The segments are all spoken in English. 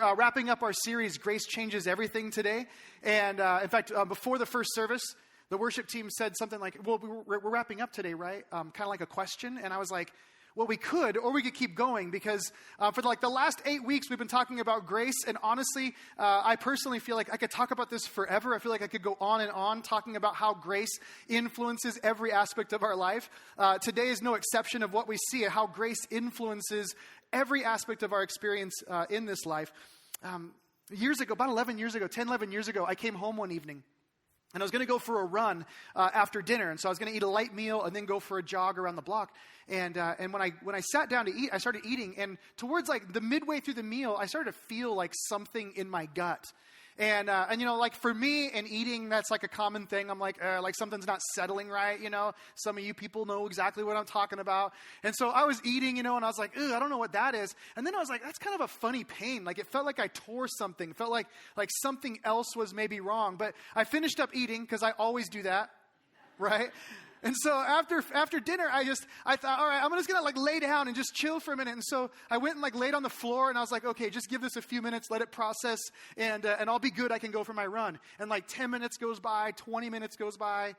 We're wrapping up our series, Grace Changes Everything, today. And in fact, before the first service, the worship team said something like, well, we're wrapping up today, right? Kind of like a question. And I was like, well, we could, or we could keep going, because for the last 8 weeks, we've been talking about grace. And honestly, I personally feel like I could talk about this forever. I feel like I could go on and on talking about how grace influences every aspect of our life. Today is no exception of what we see, how grace influences every aspect of our experience in this life. Years ago, about 11 years ago, I came home one evening. And I was going to go for a run after dinner. And so I was going to eat a light meal and then go for a jog around the block. And when I sat down to eat, I started eating. And towards like the midway through the meal, I started to feel like something in my gut. And you know, like for me and eating, that's like a common thing. I'm like something's not settling right, you know. Some of you people know exactly what I'm talking about. And so I was eating, you know, and I was like, I don't know what that is. And then I was like, that's kind of a funny pain. Like it felt like I tore something. It felt like something else was maybe wrong. But I finished up eating because I always do that, right? And so after dinner, I thought, all right, I'm just going to lay down and just chill for a minute. And so I went and laid on the floor, and I was like, okay, just give this a few minutes, let it process, and I'll be good. I can go for my run. And 10 minutes goes by, 20 minutes goes by,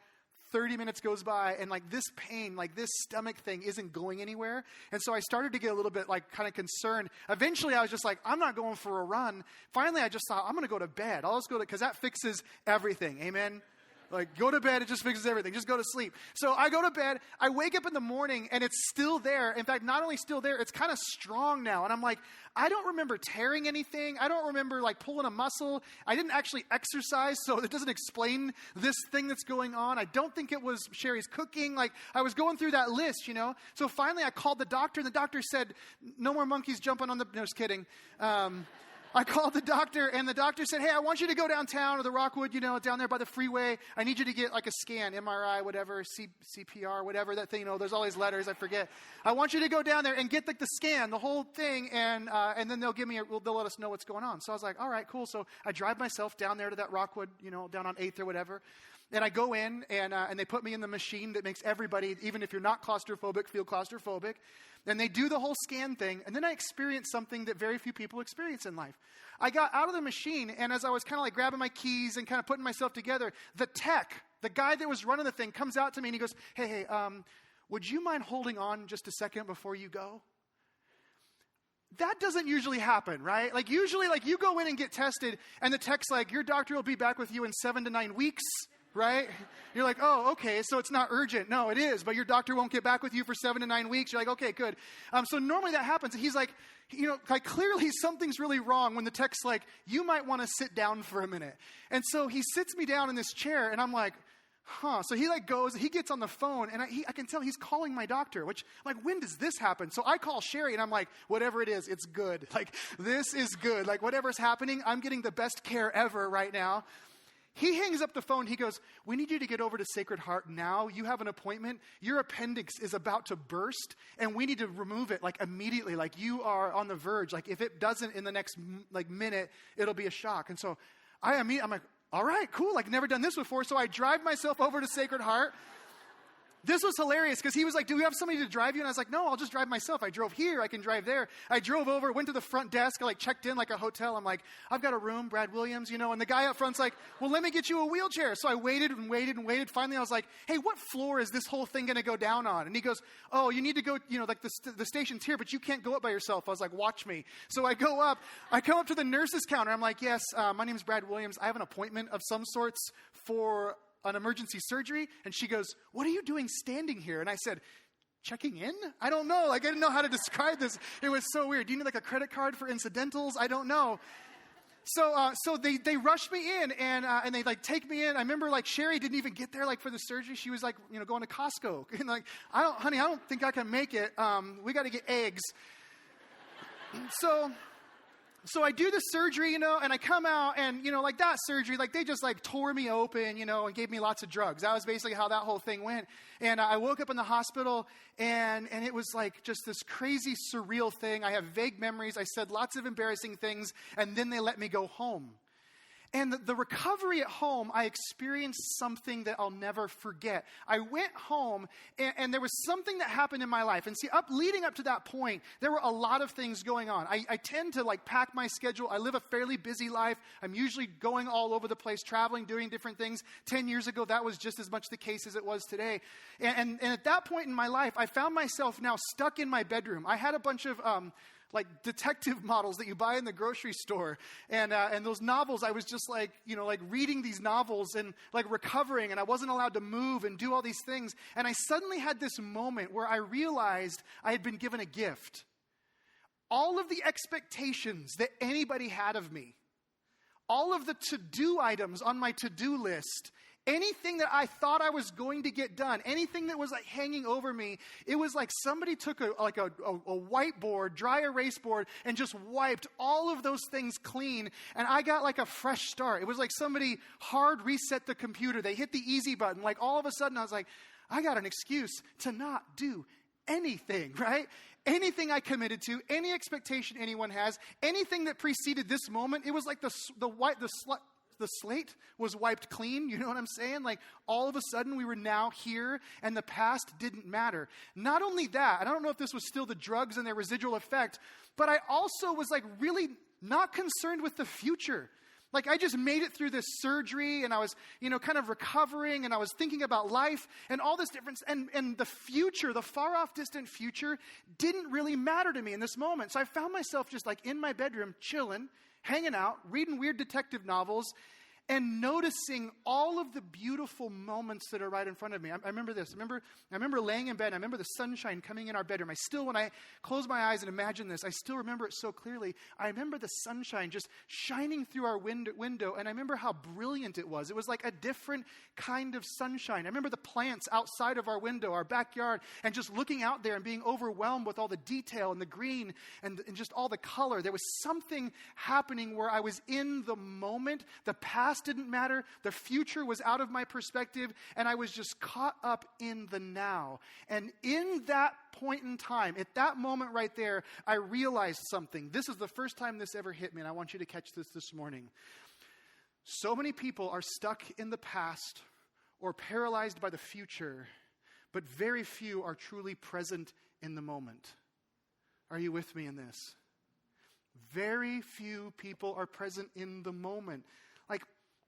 30 minutes goes by, and this pain, this stomach thing isn't going anywhere. And so I started to get a little bit kind of concerned. Eventually I was just like, I'm not going for a run. Finally I just thought, I'm going to go to bed. I'll just go because that fixes everything. Amen. Go to bed, it just fixes everything. Just go to sleep. So I go to bed, I wake up in the morning, and it's still there. In fact, not only still there, it's kind of strong now. And I'm like, I don't remember tearing anything. I don't remember pulling a muscle. I didn't actually exercise, so it doesn't explain this thing that's going on. I don't think it was Sherry's cooking. I was going through that list, you know. So finally I called the doctor, and the doctor said, no more monkeys jumping on the... No, just kidding. I called the doctor, and the doctor said, hey, I want you to go downtown or the Rockwood, you know, down there by the freeway. I need you to get a scan, MRI, whatever, CPR, whatever, that thing, you know, there's all these letters, I forget. I want you to go down there and get the scan, the whole thing, and then they'll let us know what's going on. So I was like, all right, cool. So I drive myself down there to that Rockwood, you know, down on 8th or whatever. And I go in, and they put me in the machine that makes everybody, even if you're not claustrophobic, feel claustrophobic. And they do the whole scan thing. And then I experienced something that very few people experience in life. I got out of the machine, and as I was kind of grabbing my keys and kind of putting myself together, the tech, the guy that was running the thing, comes out to me, and he goes, hey, would you mind holding on just a second before you go? That doesn't usually happen, right? Usually, you go in and get tested, and the tech's your doctor will be back with you in 7 to 9 weeks. Right? You're like, oh, okay, so it's not urgent. No, it is, but your doctor won't get back with you for 7 to 9 weeks. You're like, okay, good. So normally that happens. And he's like, you know, clearly something's really wrong when the tech's like, you might want to sit down for a minute. And so he sits me down in this chair, and I'm like, So he goes, he gets on the phone, and I can tell he's calling my doctor, which, when does this happen? So I call Sherry, and I'm like, whatever it is, it's good. This is good. Whatever's happening, I'm getting the best care ever right now. He hangs up the phone. He goes, we need you to get over to Sacred Heart now. You have an appointment. Your appendix is about to burst, and we need to remove it immediately. You are on the verge. If it doesn't in the next minute, it'll be a shock. And so I'm like, all right, cool. Never done this before. So I drive myself over to Sacred Heart. This was hilarious because he was like, do we have somebody to drive you? And I was like, no, I'll just drive myself. I drove here. I can drive there. I drove over, went to the front desk. I checked in like a hotel. I'm like, I've got a room, Brad Williams, you know. And the guy up front's like, well, let me get you a wheelchair. So I waited and waited and waited. Finally, I was like, hey, what floor is this whole thing going to go down on? And he goes, oh, you need to go, you know, the station's here, but you can't go up by yourself. I was like, watch me. So I go up. I come up to the nurse's counter. I'm like, yes, my name is Brad Williams. I have an appointment of some sorts for an emergency surgery. And she goes, what are you doing standing here? And I said, checking in? I don't know. I didn't know how to describe this. It was so weird. Do you need a credit card for incidentals? I don't know. So they rushed me in, and they take me in. I remember Sherry didn't even get there for the surgery. She was going to Costco. And I don't think I can make it. We got to get eggs. So I do the surgery, you know, and I come out, and, you know, that surgery, they just tore me open, you know, and gave me lots of drugs. That was basically how that whole thing went. And I woke up in the hospital, and it was just this crazy, surreal thing. I have vague memories. I said lots of embarrassing things, and then they let me go home. And the recovery at home, I experienced something that I'll never forget. I went home, and there was something that happened in my life. And see, leading up to that point, there were a lot of things going on. I tend to pack my schedule. I live a fairly busy life. I'm usually going all over the place, traveling, doing different things. 10 years ago, that was just as much the case as it was today. And at that point in my life, I found myself now stuck in my bedroom. I had a bunch of detective models that you buy in the grocery store. And those novels, I was just reading these novels and recovering, and I wasn't allowed to move and do all these things. And I suddenly had this moment where I realized I had been given a gift. All of the expectations that anybody had of me, all of the to-do items on my to-do list, anything that I thought I was going to get done, anything that was hanging over me, it was like somebody took a whiteboard, dry erase board, and just wiped all of those things clean, and I got a fresh start. It was like somebody hard reset the computer. They hit the easy button. All of a sudden, I was like, I got an excuse to not do anything, right? Anything I committed to, any expectation anyone has, anything that preceded this moment, it was like the slate was wiped clean. You know what I'm saying? All of a sudden we were now here and the past didn't matter. Not only that, and I don't know if this was still the drugs and their residual effect, but I also was really not concerned with the future. I just made it through this surgery, and I was, kind of recovering, and I was thinking about life and all this difference. And the future, the far off distant future, didn't really matter to me in this moment. So I found myself just in my bedroom, chilling, hanging out, reading weird detective novels, and noticing all of the beautiful moments that are right in front of me. I remember this. I remember laying in bed. And I remember the sunshine coming in our bedroom. When I close my eyes and imagine this, I still remember it so clearly. I remember the sunshine just shining through our window, and I remember how brilliant it was. It was like a different kind of sunshine. I remember the plants outside of our window, our backyard, and just looking out there and being overwhelmed with all the detail and the green and just all the color. There was something happening where I was in the moment. The past didn't matter. The future was out of my perspective, and I was just caught up in the now. And in that point in time, at that moment right there, I realized something. This is the first time this ever hit me, and I want you to catch this morning. So many people are stuck in the past or paralyzed by the future, but very few are truly present in the moment. Are you with me in this? Very few people are present in the moment.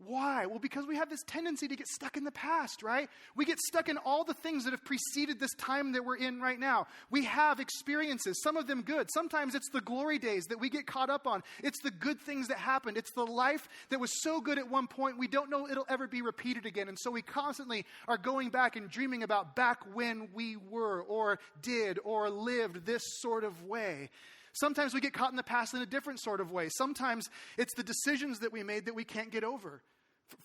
Why? Well, because we have this tendency to get stuck in the past, right? We get stuck in all the things that have preceded this time that we're in right now. We have experiences, some of them good. Sometimes it's the glory days that we get caught up on. It's the good things that happened. It's the life that was so good at one point, we don't know it'll ever be repeated again. And so we constantly are going back and dreaming about back when we were or did or lived this sort of way. Sometimes we get caught in the past in a different sort of way. Sometimes it's the decisions that we made that we can't get over.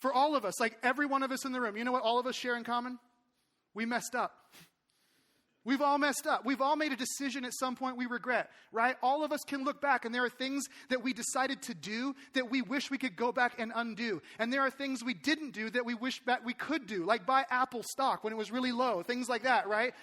For all of us, every one of us in the room, you know what all of us share in common? We messed up. We've all messed up. We've all made a decision at some point we regret, right? All of us can look back, and there are things that we decided to do that we wish we could go back and undo. And there are things we didn't do that we wish that we could do, like buy Apple stock when it was really low, things like that, right?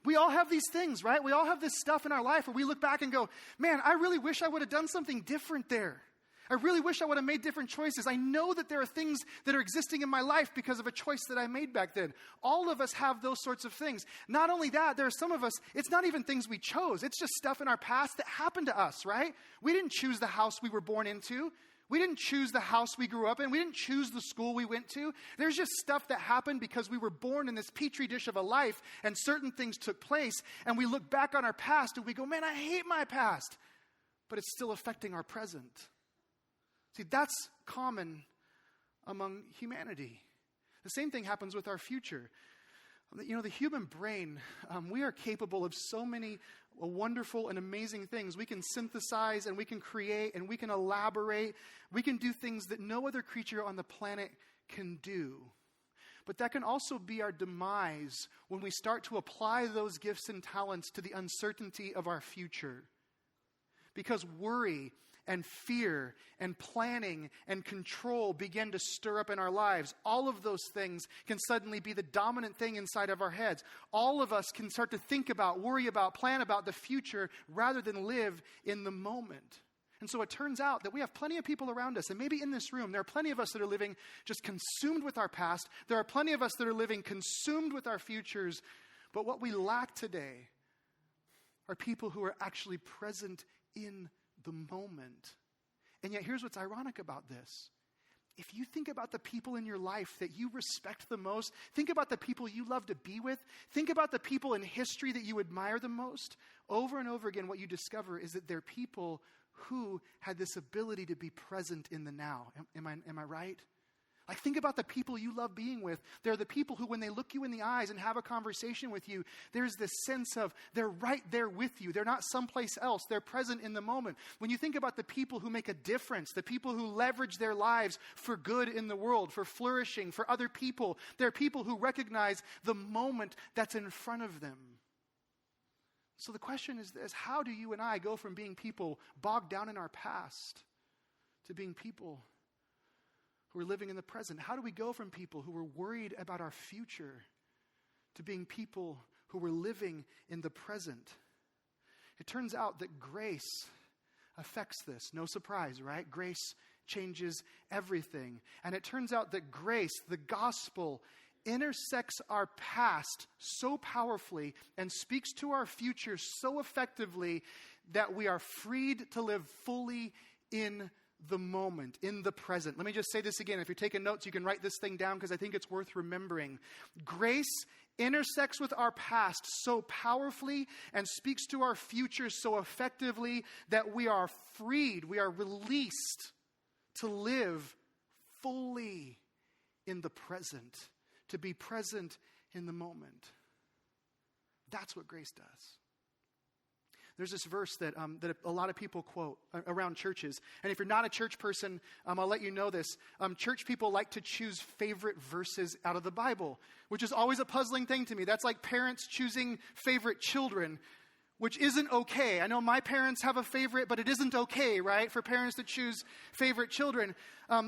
We all have these things, right? We all have this stuff in our life where we look back and go, man, I really wish I would have done something different there. I really wish I would have made different choices. I know that there are things that are existing in my life because of a choice that I made back then. All of us have those sorts of things. Not only that, there are some of us, it's not even things we chose. It's just stuff in our past that happened to us, right? We didn't choose the house we were born into. We didn't choose the house we grew up in. We didn't choose the school we went to. There's just stuff that happened because we were born in this petri dish of a life and certain things took place, and we look back on our past and we go, man, I hate my past. But it's still affecting our present. See, that's common among humanity. The same thing happens with our future. You know, the human brain, we are capable of so many wonderful and amazing things. We can synthesize and we can create and we can elaborate. We can do things that no other creature on the planet can do. But that can also be our demise when we start to apply those gifts and talents to the uncertainty of our future. Because worry and fear and planning and control begin to stir up in our lives. All of those things can suddenly be the dominant thing inside of our heads. All of us can start to think about, worry about, plan about the future rather than live in the moment. And so it turns out that we have plenty of people around us, and maybe in this room, there are plenty of us that are living just consumed with our past. There are plenty of us that are living consumed with our futures. But what we lack today are people who are actually present in the moment. And yet here's what's ironic about this. If you think about the people in your life that you respect the most, think about the people you love to be with, think about the people in history that you admire the most, over and over again what you discover is that they're people who had this ability to be present in the now. Am I right? Like, think about the people you love being with. They're the people who, when they look you in the eyes and have a conversation with you, there's this sense of they're right there with you. They're not someplace else. They're present in the moment. When you think about the people who make a difference, the people who leverage their lives for good in the world, for flourishing, for other people, they're people who recognize the moment that's in front of them. So the question is this: how do you and I go from being people bogged down in our past to being people who are living in the present? How do we go from people who are worried about our future to being people who are living in the present? It turns out that grace affects this. No surprise, right? Grace changes everything. And it turns out that grace, the gospel, intersects our past so powerfully and speaks to our future so effectively that we are freed to live fully in the moment, in the present. Let me just say this again. If you're taking notes, you can write this thing down because I think it's worth remembering. Grace intersects with our past so powerfully and speaks to our future so effectively that we are freed, we are released to live fully in the present, to be present in the moment. That's what grace does. There's this verse that a lot of people quote around churches. And if you're not a church person, I'll let you know this. Church people like to choose favorite verses out of the Bible, which is always a puzzling thing to me. That's like parents choosing favorite children, which isn't okay. I know my parents have a favorite, but it isn't okay, right, for parents to choose favorite children.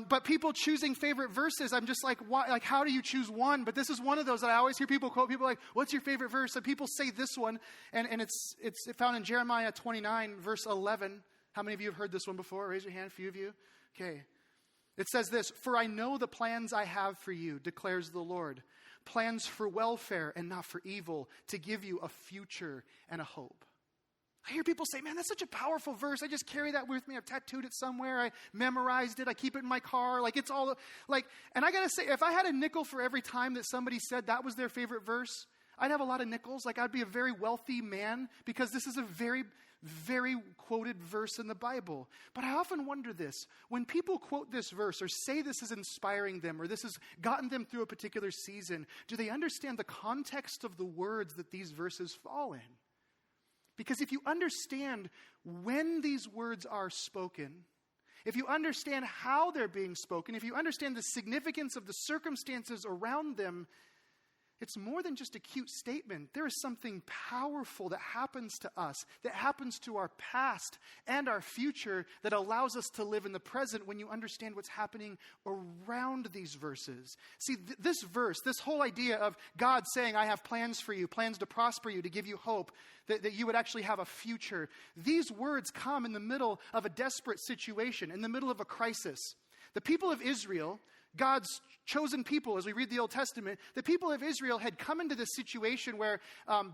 But people choosing favorite verses, I'm just like, why? Like, how do you choose one? But this is one of those that I always hear people quote. People are like, what's your favorite verse? And people say this one, and it's found in Jeremiah 29, verse 11. How many of you have heard this one before? Raise your hand, a few of you. Okay. It says this: "For I know the plans I have for you, declares the Lord. Plans for welfare and not for evil, to give you a future and a hope." I hear people say, man, that's such a powerful verse. I just carry that with me. I've tattooed it somewhere. I memorized it. I keep it in my car. Like, it's all like, and I got to say, if I had a nickel for every time that somebody said that was their favorite verse, I'd have a lot of nickels. Like, I'd be a very wealthy man because this is a very, very quoted verse in the Bible. But I often wonder this: when people quote this verse or say this is inspiring them or this has gotten them through a particular season, do they understand the context of the words that these verses fall in? Because if you understand when these words are spoken, if you understand how they're being spoken, if you understand the significance of the circumstances around them, it's more than just a cute statement. There is something powerful that happens to us, that happens to our past and our future, that allows us to live in the present when you understand what's happening around these verses. See, this verse, this whole idea of God saying, I have plans for you, plans to prosper you, to give you hope, that you would actually have a future. These words come in the middle of a desperate situation, in the middle of a crisis. The people of Israel, God's chosen people, as we read the Old Testament, the people of Israel had come into this situation where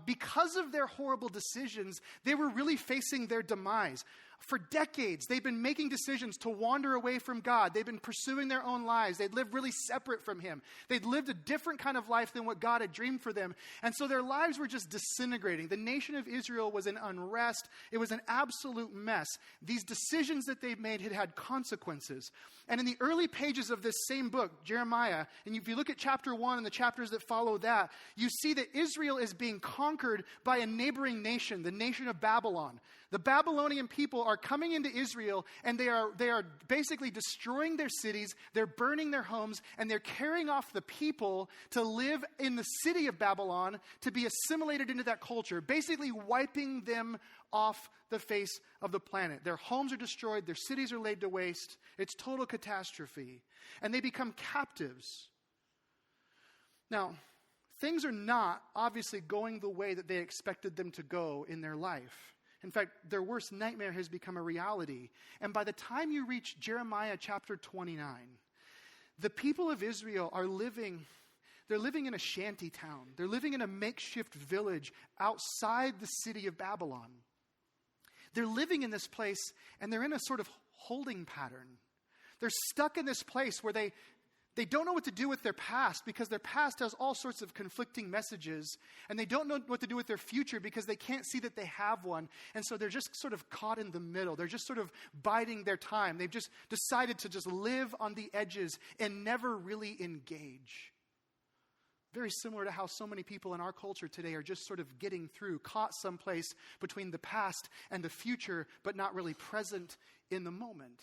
because of their horrible decisions, they were really facing their demise. For decades, they've been making decisions to wander away from God. They've been pursuing their own lives. They'd lived really separate from Him. They'd lived a different kind of life than what God had dreamed for them. And so their lives were just disintegrating. The nation of Israel was in unrest. It was an absolute mess. These decisions that they've made had had consequences. And in the early pages of this same book, Jeremiah, and if you look at chapter 1 and the chapters that follow that, you see that Israel is being conquered by a neighboring nation, the nation of Babylon. The Babylonian people are coming into Israel, and they are basically destroying their cities, they're burning their homes, and they're carrying off the people to live in the city of Babylon, to be assimilated into that culture, basically wiping them off the face of the planet. Their homes are destroyed, their cities are laid to waste, it's total catastrophe, and they become captives. Now, things are not obviously going the way that they expected them to go in their life. In fact, their worst nightmare has become a reality. And by the time you reach Jeremiah chapter 29, the people of Israel are they're living in a shanty town. They're living in a makeshift village outside the city of Babylon. They're living in this place, and they're in a sort of holding pattern. They're stuck in this place where they don't know what to do with their past because their past has all sorts of conflicting messages, and they don't know what to do with their future because they can't see that they have one. And so they're just sort of caught in the middle. They're just sort of biding their time. They've just decided to just live on the edges and never really engage. Very similar to how so many people in our culture today are just sort of getting through, caught someplace between the past and the future, but not really present in the moment.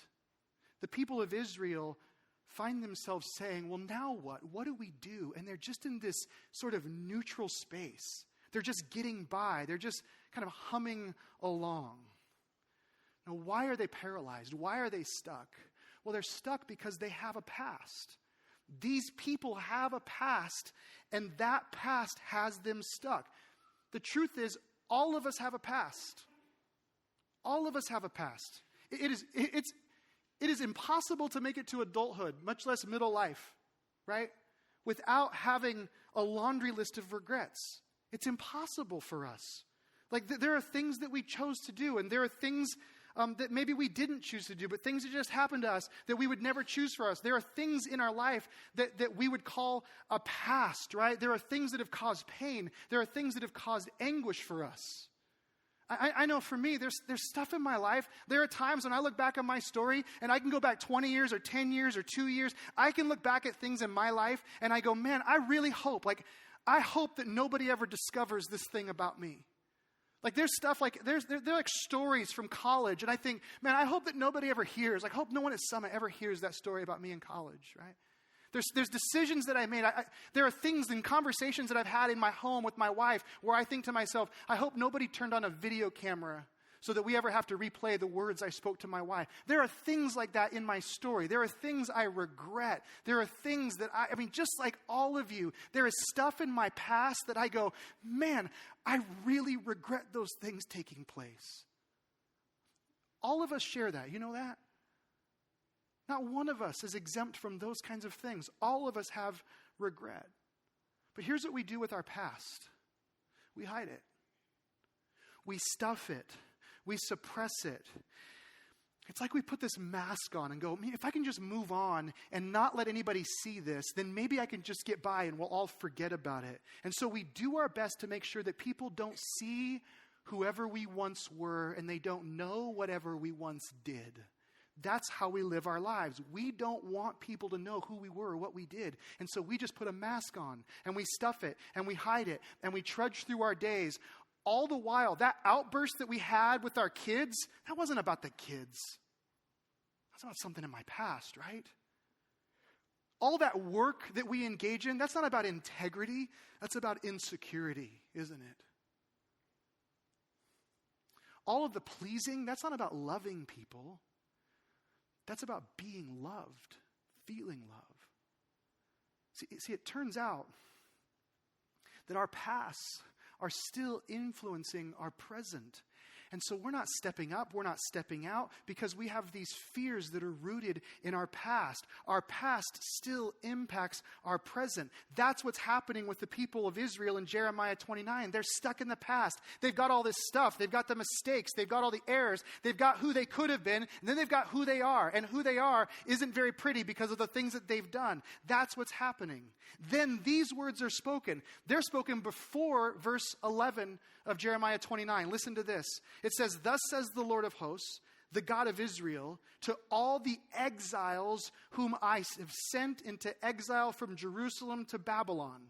The people of Israel find themselves saying, well, now what? What do we do? And they're just in this sort of neutral space. They're just getting by. They're just kind of humming along. Now, why are they paralyzed? Why are they stuck? Well, they're stuck because they have a past. These people have a past, and that past has them stuck. The truth is, all of us have a past. All of us have a past. It is impossible to make it to adulthood, much less middle life, right? Without having a laundry list of regrets. It's impossible for us. Like, there are things that we chose to do, and there are things that maybe we didn't choose to do, but things that just happened to us that we would never choose for us. There are things in our life that we would call a past, right? There are things that have caused pain. There are things that have caused anguish for us. I know for me, there's stuff in my life. There are times when I look back on my story, and I can go back 20 years or 10 years or 2 years. I can look back at things in my life, and I go, man, I really hope, I hope that nobody ever discovers this thing about me. Like, there's stuff like, they're like stories from college, and I think, man, I hope that nobody ever hears. I hope no one at Summit ever hears that story about me in college, right? There's decisions that I made. There are things and conversations that I've had in my home with my wife where I think to myself, I hope nobody turned on a video camera so that we ever have to replay the words I spoke to my wife. There are things like that in my story. There are things I regret. There are things that I mean, just like all of you, there is stuff in my past that I go, man, I really regret those things taking place. All of us share that. You know that? Not one of us is exempt from those kinds of things. All of us have regret. But here's what we do with our past. We hide it. We stuff it. We suppress it. It's like we put this mask on and go, if I can just move on and not let anybody see this, then maybe I can just get by and we'll all forget about it. And so we do our best to make sure that people don't see whoever we once were and they don't know whatever we once did. That's how we live our lives. We don't want people to know who we were or what we did. And so we just put a mask on and we stuff it and we hide it and we trudge through our days. All the while, that outburst that we had with our kids, that wasn't about the kids. That's about something in my past, right? All that work that we engage in, that's not about integrity. That's about insecurity, isn't it? All of the pleasing, that's not about loving people. That's about being loved, feeling love. See, it turns out that our pasts are still influencing our present. And so we're not stepping up, we're not stepping out because we have these fears that are rooted in our past. Our past still impacts our present. That's what's happening with the people of Israel in Jeremiah 29. They're stuck in the past. They've got all this stuff. They've got the mistakes. They've got all the errors. They've got who they could have been. And then they've got who they are. And who they are isn't very pretty because of the things that they've done. That's what's happening. Then these words are spoken. They're spoken before verse 11 of Jeremiah 29. Listen to this. It says, "Thus says the Lord of hosts, the God of Israel, to all the exiles whom I have sent into exile from Jerusalem to Babylon.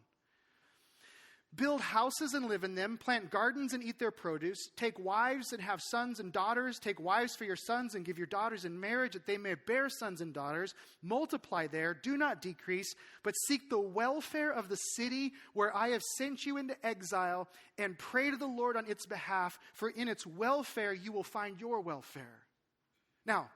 Build houses and live in them, plant gardens and eat their produce, take wives and have sons and daughters, take wives for your sons and give your daughters in marriage that they may bear sons and daughters. Multiply there, do not decrease, but seek the welfare of the city where I have sent you into exile and pray to the Lord on its behalf, for in its welfare you will find your welfare." Now,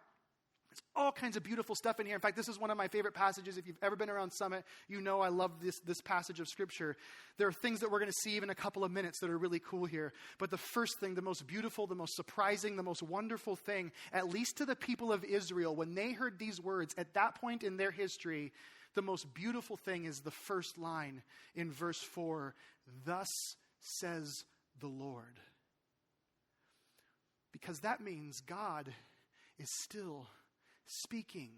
There's all kinds of beautiful stuff in here. In fact, this is one of my favorite passages. If you've ever been around Summit, you know I love this passage of Scripture. There are things that we're going to see in a couple of minutes that are really cool here. But the first thing, the most beautiful, the most surprising, the most wonderful thing, at least to the people of Israel, when they heard these words at that point in their history, the most beautiful thing is the first line in verse 4, "Thus says the Lord." Because that means God is still speaking.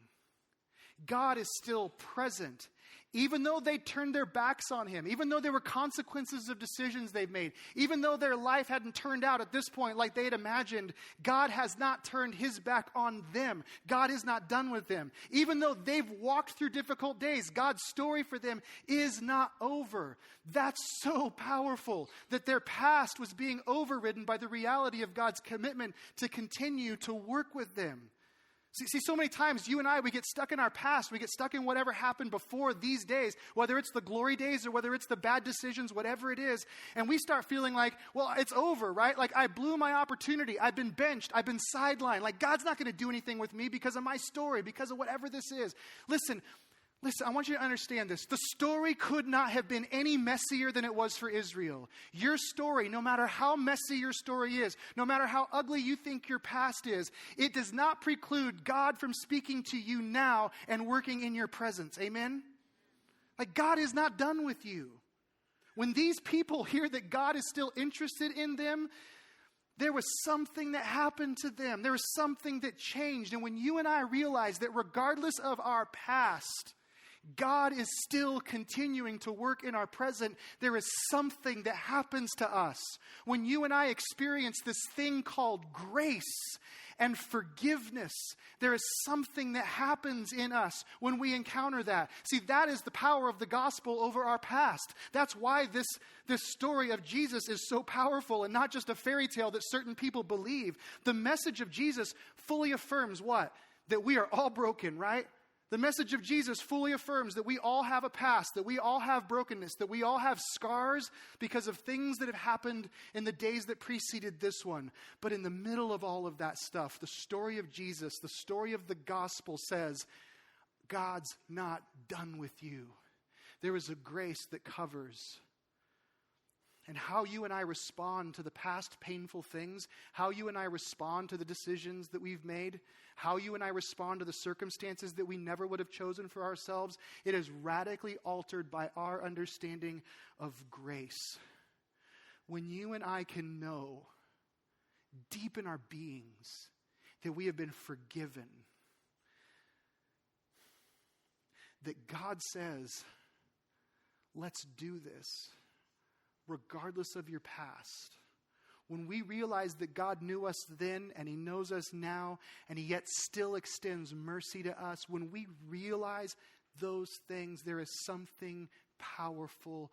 God is still present. Even though they turned their backs on him, even though there were consequences of decisions they've made, even though their life hadn't turned out at this point like they had imagined, God has not turned his back on them. God is not done with them. Even though they've walked through difficult days, God's story for them is not over. That's so powerful that their past was being overridden by the reality of God's commitment to continue to work with them. See, so many times you and I, we get stuck in our past. We get stuck in whatever happened before these days, whether it's the glory days or whether it's the bad decisions, whatever it is. And we start feeling like, well, it's over, right? Like I blew my opportunity. I've been benched. I've been sidelined. Like God's not going to do anything with me because of my story, because of whatever this is. Listen, I want you to understand this. The story could not have been any messier than it was for Israel. Your story, no matter how messy your story is, no matter how ugly you think your past is, it does not preclude God from speaking to you now and working in your presence. Amen? Like God is not done with you. When these people hear that God is still interested in them, there was something that happened to them. There was something that changed. And when you and I realize that regardless of our past, God is still continuing to work in our present, there is something that happens to us. When you and I experience this thing called grace and forgiveness, there is something that happens in us when we encounter that. See, that is the power of the gospel over our past. That's why this story of Jesus is so powerful and not just a fairy tale that certain people believe. The message of Jesus fully affirms what? That we are all broken, right? The message of Jesus fully affirms that we all have a past, that we all have brokenness, that we all have scars because of things that have happened in the days that preceded this one. But in the middle of all of that stuff, the story of Jesus, the story of the gospel says, God's not done with you. There is a grace that covers. And how you and I respond to the past painful things, how you and I respond to the decisions that we've made, how you and I respond to the circumstances that we never would have chosen for ourselves, it is radically altered by our understanding of grace. When you and I can know deep in our beings that we have been forgiven, that God says, let's do this. Regardless of your past. When we realize that God knew us then and he knows us now and he yet still extends mercy to us, when we realize those things, there is something powerful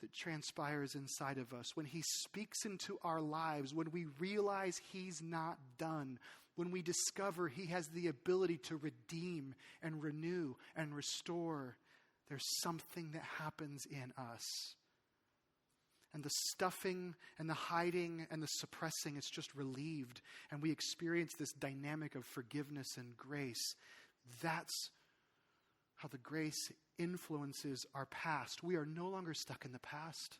that transpires inside of us. When he speaks into our lives, when we realize he's not done, when we discover he has the ability to redeem and renew and restore, there's something that happens in us. And the stuffing and the hiding and the suppressing is just relieved. And we experience this dynamic of forgiveness and grace. That's how the grace influences our past. We are no longer stuck in the past.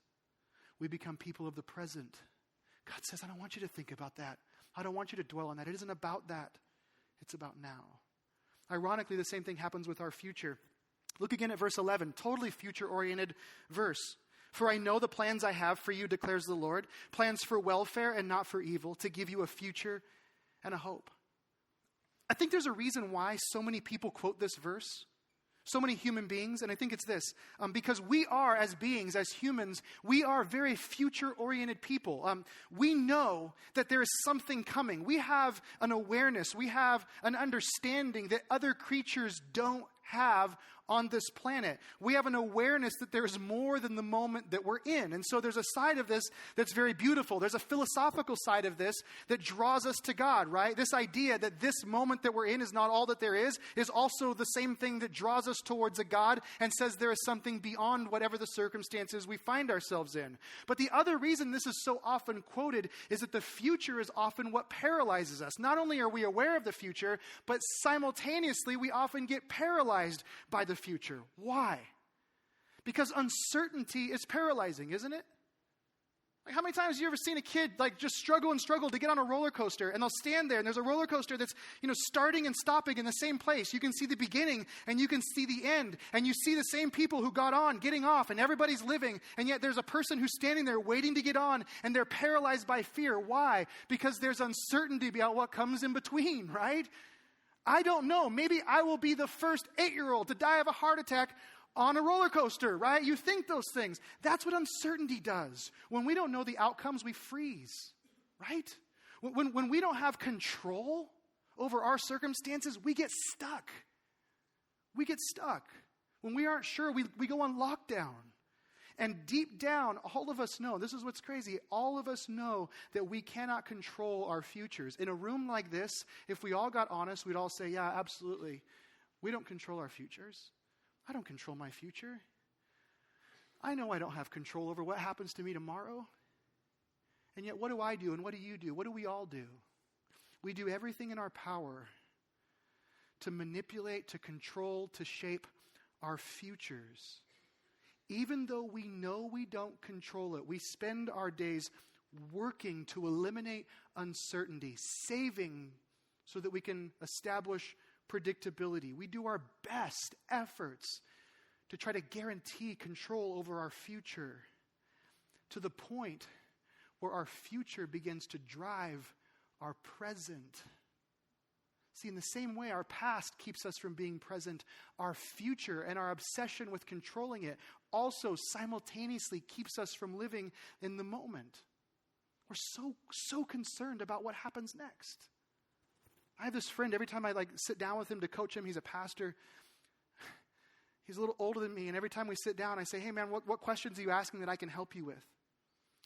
We become people of the present. God says, I don't want you to think about that. I don't want you to dwell on that. It isn't about that. It's about now. Ironically, the same thing happens with our future. Look again at verse 11. Totally future-oriented verse. For I know the plans I have for you, declares the Lord, plans for welfare and not for evil, to give you a future and a hope. I think there's a reason why so many people quote this verse, so many human beings, and I think it's this, because we are, as beings, as humans, we are very future-oriented people. We know that there is something coming. We have an awareness, we have an understanding that other creatures don't have on this planet. We have an awareness that there's more than the moment that we're in. And so there's a side of this that's very beautiful. There's a philosophical side of this that draws us to God, right? This idea that this moment that we're in is not all that there is also the same thing that draws us towards a God and says there is something beyond whatever the circumstances we find ourselves in. But the other reason this is so often quoted is that the future is often what paralyzes us. Not only are we aware of the future, but simultaneously we often get paralyzed by the future. Why? Because uncertainty is paralyzing, isn't it? Like, how many times have you ever seen a kid just struggle to get on a roller coaster, and they'll stand there and there's a roller coaster that's, starting and stopping in the same place. You can see the beginning and you can see the end, and you see the same people who got on getting off, and everybody's living, and yet there's a person who's standing there waiting to get on, and they're paralyzed by fear. Why? Because there's uncertainty about what comes in between, right? I don't know. Maybe I will be the first 8-year-old to die of a heart attack on a roller coaster, right? You think those things. That's what uncertainty does. When we don't know the outcomes, we freeze, right? When we don't have control over our circumstances, we get stuck. We get stuck. When we aren't sure, we go on lockdown. And deep down, all of us know, this is what's crazy, all of us know that we cannot control our futures. In a room like this, if we all got honest, we'd all say, yeah, absolutely. We don't control our futures. I don't control my future. I know I don't have control over what happens to me tomorrow. And yet, what do I do and what do you do? What do we all do? We do everything in our power to manipulate, to control, to shape our futures. Even though we know we don't control it, we spend our days working to eliminate uncertainty, saving so that we can establish predictability. We do our best efforts to try to guarantee control over our future, to the point where our future begins to drive our present. See, in the same way our past keeps us from being present, our future and our obsession with controlling it also simultaneously keeps us from living in the moment. We're so concerned about what happens next. I have this friend, every time I sit down with him to coach him, he's a pastor. He's a little older than me, and every time we sit down, I say, hey man, what questions are you asking that I can help you with?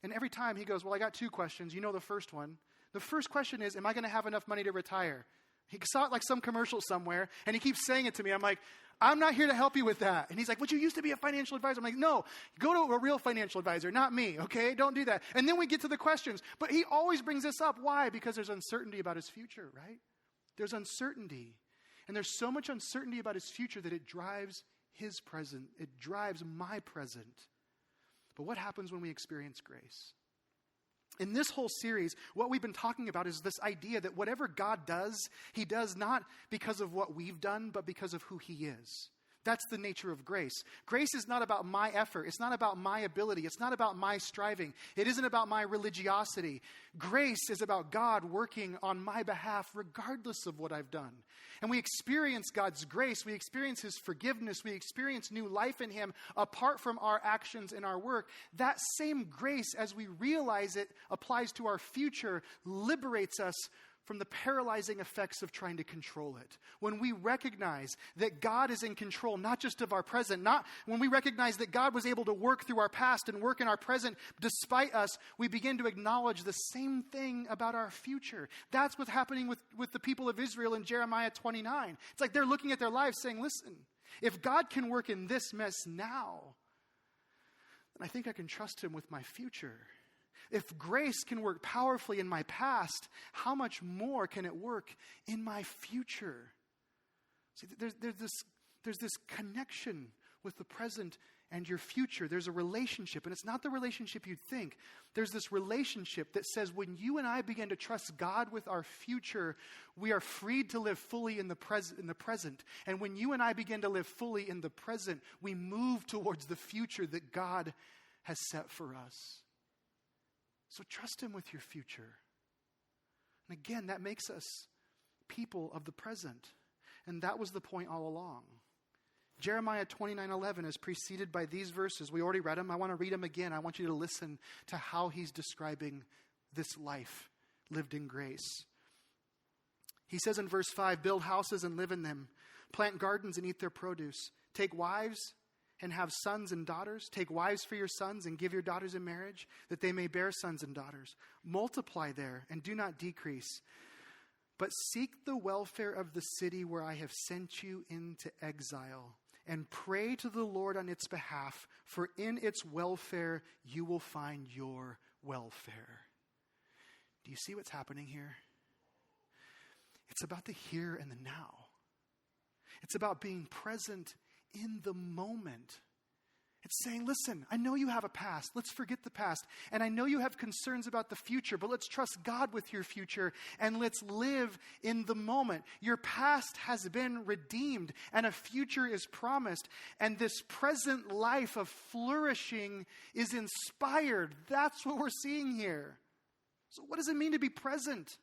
And every time he goes, well, I got 2 questions. You know the first one. The first question is, am I going to have enough money to retire? He saw it like some commercial somewhere, and he keeps saying it to me. I'm like, I'm not here to help you with that. And he's like, but you used to be a financial advisor. I'm like, no, go to a real financial advisor, not me, okay? Don't do that. And then we get to the questions. But he always brings this up. Why? Because there's uncertainty about his future, right? There's uncertainty. And there's so much uncertainty about his future that it drives his present. It drives my present. But what happens when we experience grace? In this whole series, what we've been talking about is this idea that whatever God does, he does not because of what we've done, but because of who he is. That's the nature of grace. Grace is not about my effort. It's not about my ability. It's not about my striving. It isn't about my religiosity. Grace is about God working on my behalf regardless of what I've done. And we experience God's grace. We experience his forgiveness. We experience new life in him apart from our actions and our work. That same grace, as we realize it applies to our future, liberates us from the paralyzing effects of trying to control it. When we recognize that God is in control, not just of our present, when we recognize that God was able to work through our past and work in our present despite us, we begin to acknowledge the same thing about our future. That's what's happening with the people of Israel in Jeremiah 29. It's like they're looking at their lives saying, listen, if God can work in this mess now, then I think I can trust him with my future. If grace can work powerfully in my past, how much more can it work in my future? See, there's this connection with the present and your future. There's a relationship, and it's not the relationship you'd think. There's this relationship that says when you and I begin to trust God with our future, we are freed to live fully in the present. And when you and I begin to live fully in the present, we move towards the future that God has set for us. So trust him with your future. And again, that makes us people of the present. And that was the point all along. Jeremiah 29:11 is preceded by these verses. We already read them. I want to read them again. I want you to listen to how he's describing this life lived in grace. He says in verse 5, build houses and live in them, plant gardens and eat their produce, Take wives and have sons and daughters. Take wives for your sons and give your daughters in marriage, that they may bear sons and daughters. Multiply there and do not decrease. But seek the welfare of the city where I have sent you into exile, and pray to the Lord on its behalf, for in its welfare you will find your welfare. Do you see what's happening here? It's about the here and the now. It's about being present in the moment. It's saying, listen, I know you have a past. Let's forget the past. And I know you have concerns about the future, but let's trust God with your future and let's live in the moment. Your past has been redeemed and a future is promised. And this present life of flourishing is inspired. That's what we're seeing here. So what does it mean to be present?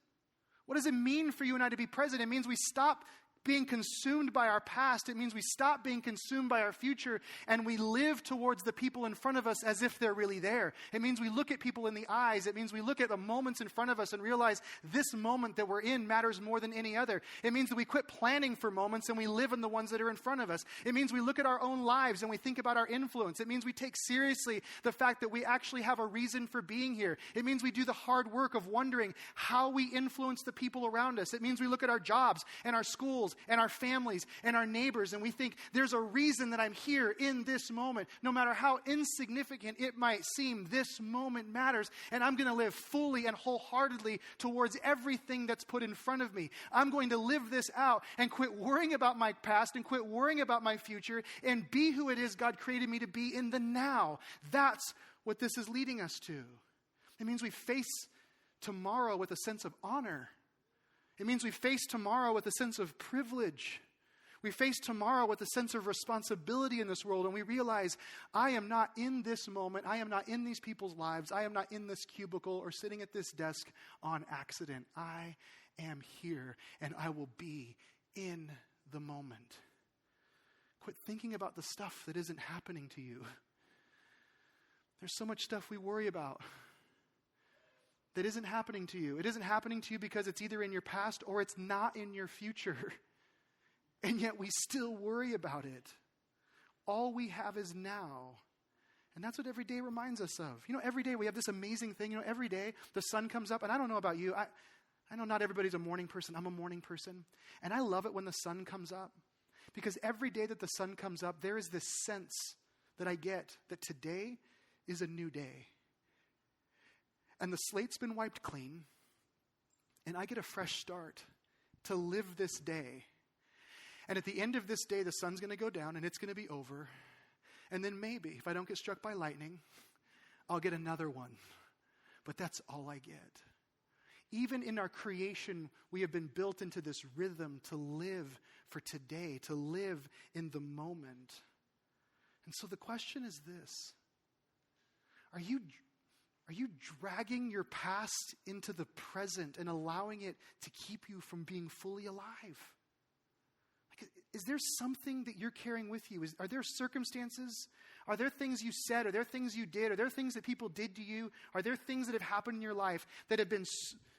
What does it mean for you and I to be present? It means we stop being consumed by our past. It means we stop being consumed by our future and we live towards the people in front of us as if they're really there. It means we look at people in the eyes. It means we look at the moments in front of us and realize this moment that we're in matters more than any other. It means that we quit planning for moments and we live in the ones that are in front of us. It means we look at our own lives and we think about our influence. It means we take seriously the fact that we actually have a reason for being here. It means we do the hard work of wondering how we influence the people around us. It means we look at our jobs and our schools and our families and our neighbors and we think there's a reason that I'm here in this moment. No matter how insignificant it might seem, this moment matters and I'm going to live fully and wholeheartedly towards everything that's put in front of me. I'm going to live this out and quit worrying about my past and quit worrying about my future and be who it is God created me to be in the now. That's what this is leading us to. It means we face tomorrow with a sense of honor. It means we face tomorrow with a sense of privilege. We face tomorrow with a sense of responsibility in this world, and we realize I am not in this moment. I am not in these people's lives. I am not in this cubicle or sitting at this desk on accident. I am here, and I will be in the moment. Quit thinking about the stuff that isn't happening to you. There's so much stuff we worry about that isn't happening to you. It isn't happening to you because it's either in your past or it's not in your future. And yet we still worry about it. All we have is now. And that's what every day reminds us of. Every day we have this amazing thing. Every day the sun comes up. And I don't know about you. I know not everybody's a morning person. I'm a morning person. And I love it when the sun comes up. Because every day that the sun comes up, there is this sense that I get that today is a new day. And the slate's been wiped clean, and I get a fresh start to live this day. And at the end of this day, the sun's going to go down, and it's going to be over. And then maybe, if I don't get struck by lightning, I'll get another one. But that's all I get. Even in our creation, we have been built into this rhythm to live for today, to live in the moment. And so the question is this. Are you dragging your past into the present and allowing it to keep you from being fully alive? Is there something that you're carrying with you? Are there circumstances? Are there things you said? Are there things you did? Are there things that people did to you? Are there things that have happened in your life that have been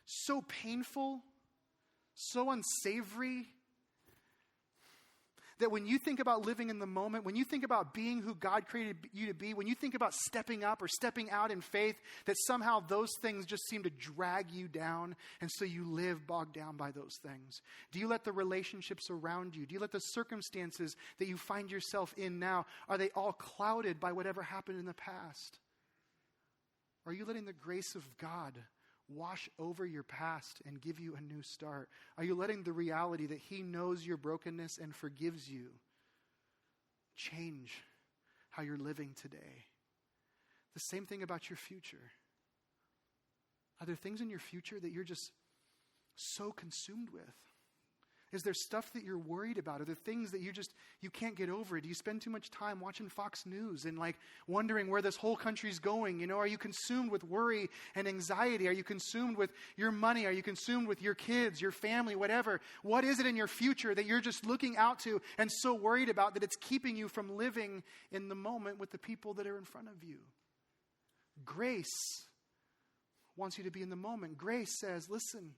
so painful, so unsavory, that when you think about living in the moment, when you think about being who God created you to be, when you think about stepping up or stepping out in faith, that somehow those things just seem to drag you down, and so you live bogged down by those things? Do you let the relationships around you, do you let the circumstances that you find yourself in now, are they all clouded by whatever happened in the past? Are you letting the grace of God wash over your past and give you a new start? Are you letting the reality that He knows your brokenness and forgives you change how you're living today? The same thing about your future. Are there things in your future that you're just so consumed with? Is there stuff that you're worried about? Are there things that you can't get over? Do you spend too much time watching Fox News and wondering where this whole country's going? Are you consumed with worry and anxiety? Are you consumed with your money? Are you consumed with your kids, your family, whatever? What is it in your future that you're just looking out to and so worried about that it's keeping you from living in the moment with the people that are in front of you? Grace wants you to be in the moment. Grace says, listen,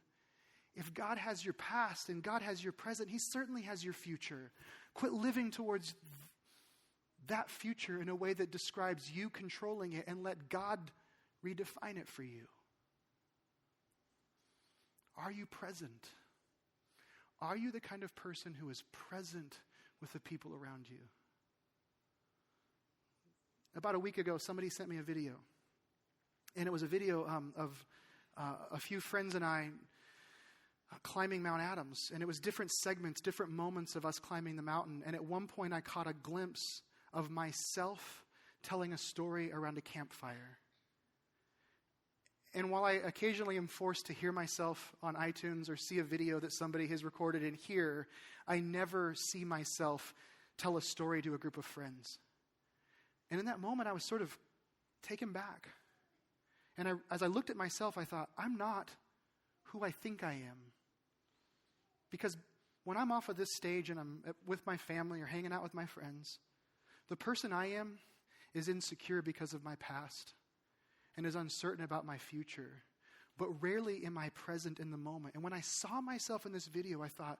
if God has your past and God has your present, He certainly has your future. Quit living towards that future in a way that describes you controlling it and let God redefine it for you? Are you present? Are you the kind of person who is present with the people around you? About a week ago, somebody sent me a video. And it was a video of a few friends and I climbing Mount Adams. And it was different segments, different moments of us climbing the mountain. And at one point, I caught a glimpse of myself telling a story around a campfire. And while I occasionally am forced to hear myself on iTunes or see a video that somebody has recorded and hear, I never see myself tell a story to a group of friends. And in that moment, I was sort of taken back. And as I looked at myself, I thought, I'm not who I think I am. Because when I'm off of this stage and I'm with my family or hanging out with my friends, the person I am is insecure because of my past and is uncertain about my future. But rarely am I present in the moment. And when I saw myself in this video, I thought,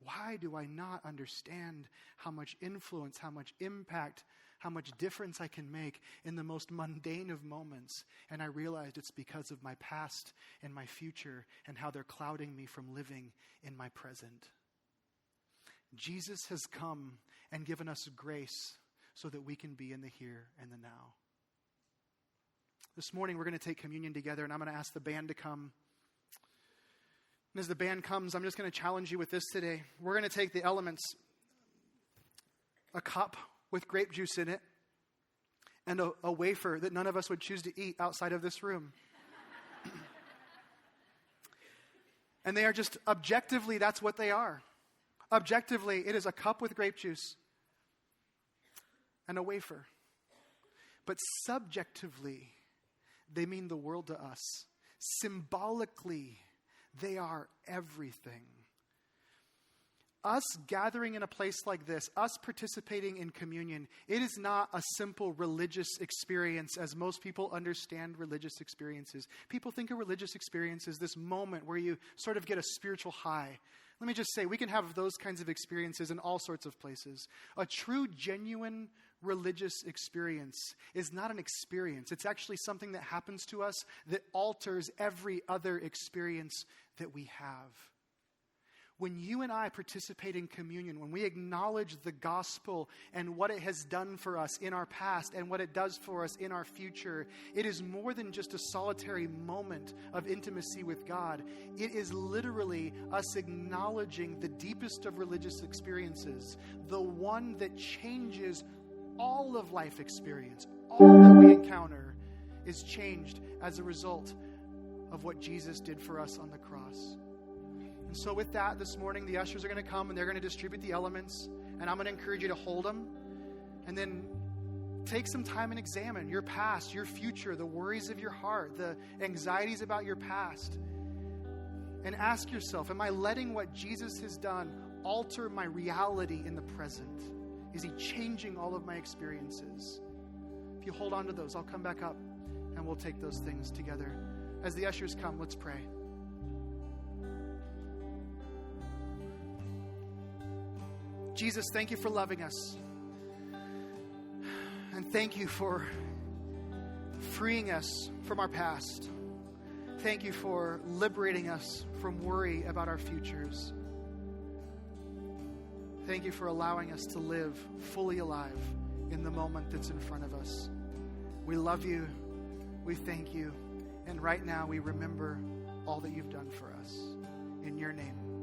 why do I not understand how much influence, how much impact, how much difference I can make in the most mundane of moments? And I realized it's because of my past and my future and how they're clouding me from living in my present. Jesus has come and given us grace so that we can be in the here and the now. This morning we're going to take communion together, and I'm going to ask the band to come. And as the band comes, I'm just going to challenge you with this today. We're going to take the elements, a cup with grape juice in it, and a wafer that none of us would choose to eat outside of this room. And they are just, objectively, that's what they are. Objectively, it is a cup with grape juice and a wafer. But subjectively, they mean the world to us. Symbolically, they are everything. Us gathering in a place like this, us participating in communion, it is not a simple religious experience as most people understand religious experiences. People think a religious experience is this moment where you sort of get a spiritual high. Let me just say, we can have those kinds of experiences in all sorts of places. A true, genuine religious experience is not an experience. It's actually something that happens to us that alters every other experience that we have. When you and I participate in communion, when we acknowledge the gospel and what it has done for us in our past and what it does for us in our future, it is more than just a solitary moment of intimacy with God. It is literally us acknowledging the deepest of religious experiences, the one that changes all of life experience. All that we encounter is changed as a result of what Jesus did for us on the cross. And so with that, this morning, the ushers are going to come and they're going to distribute the elements. And I'm going to encourage you to hold them. And then take some time and examine your past, your future, the worries of your heart, the anxieties about your past. And ask yourself, am I letting what Jesus has done alter my reality in the present? Is he changing all of my experiences? If you hold on to those, I'll come back up and we'll take those things together. As the ushers come, let's pray. Jesus, thank you for loving us. And thank you for freeing us from our past. Thank you for liberating us from worry about our futures. Thank you for allowing us to live fully alive in the moment that's in front of us. We love you. We thank you. And right now we remember all that you've done for us. In your name.